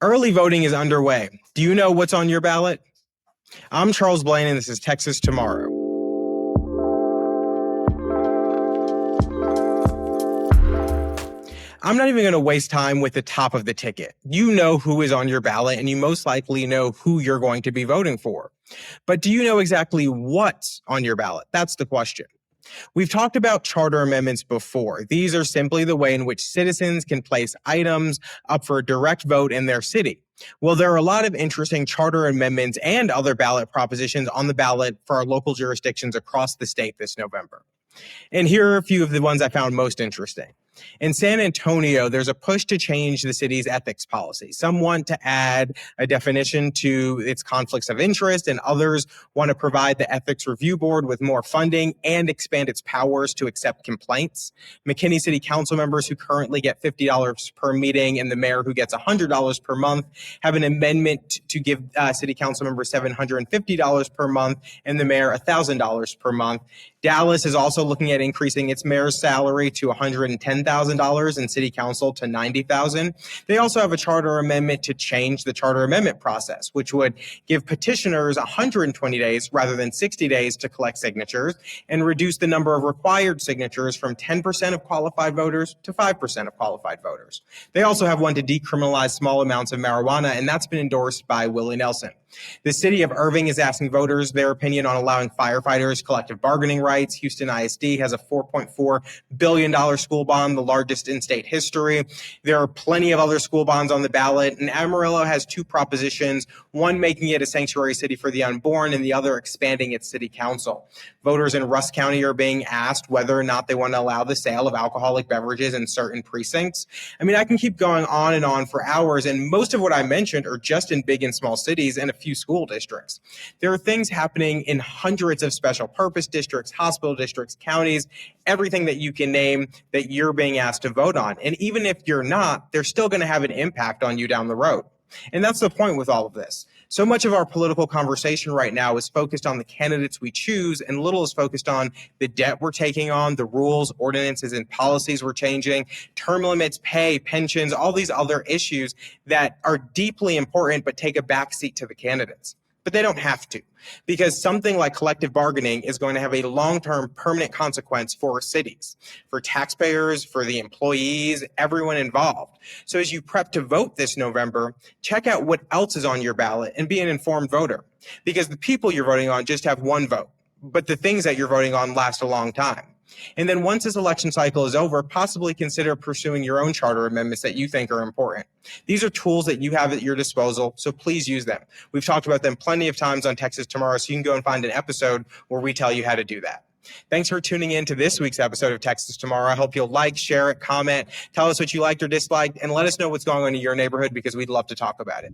Early voting is underway. Do you know what's on your ballot? I'm Charles Blaine, and this is Texas Tomorrow. I'm not even going to waste time with the top of the ticket. You know who is on your ballot, and you most likely know who you're going to be voting for. But do you know exactly what's on your ballot? That's the question. We've talked about charter amendments before. These are simply the way in which citizens can place items up for a direct vote in their city. Well, there are a lot of interesting charter amendments and other ballot propositions on the ballot for our local jurisdictions across the state this November. And here are a few of the ones I found most interesting. In San Antonio, there's a push to change the city's ethics policy. Some want to add a definition to its conflicts of interest, and others want to provide the Ethics Review Board with more funding and expand its powers to accept complaints. McKinney City Council members who currently get $50 per meeting and the mayor who gets $100 per month have an amendment to give City Council members $750 per month and the mayor $1,000 per month. Dallas is also looking at increasing its mayor's salary to $110,000 and city council to $90,000. They also have a charter amendment to change the charter amendment process, which would give petitioners 120 days rather than 60 days to collect signatures and reduce the number of required signatures from 10% of qualified voters to 5% of qualified voters. They also have one to decriminalize small amounts of marijuana, and that's been endorsed by Willie Nelson. The city of Irving is asking voters their opinion on allowing firefighters collective bargaining rights. Houston ISD has a $4.4 billion school bond, the largest in state history. There are plenty of other school bonds on the ballot, and Amarillo has two propositions, one making it a sanctuary city for the unborn and the other expanding its city council. Voters in Rusk County are being asked whether or not they want to allow the sale of alcoholic beverages in certain precincts. I mean, I can keep going on and on for hours, and most of what I mentioned are just in big and small cities and a few school districts. There are things happening in hundreds of special purpose districts, hospital districts, counties, everything that you can name that you're being asked to vote on. And even if you're not, they're still going to have an impact on you down the road. And that's the point with all of this. So much of our political conversation right now is focused on the candidates we choose, and little is focused on the debt we're taking on, the rules, ordinances, and policies we're changing, term limits, pay, pensions, all these other issues that are deeply important but take a backseat to the candidates. But they don't have to, because something like collective bargaining is going to have a long-term permanent consequence for cities, for taxpayers, for the employees, everyone involved. So as you prep to vote this November, check out what else is on your ballot and be an informed voter, because the people you're voting on just have one vote, but the things that you're voting on last a long time. And then once this election cycle is over, possibly consider pursuing your own charter amendments that you think are important. These are tools that you have at your disposal, so please use them. We've talked about them plenty of times on Texas Tomorrow, so you can go and find an episode where we tell you how to do that. Thanks for tuning in to this week's episode of Texas Tomorrow. I hope you'll like, share it, comment, tell us what you liked or disliked, and let us know what's going on in your neighborhood, because we'd love to talk about it.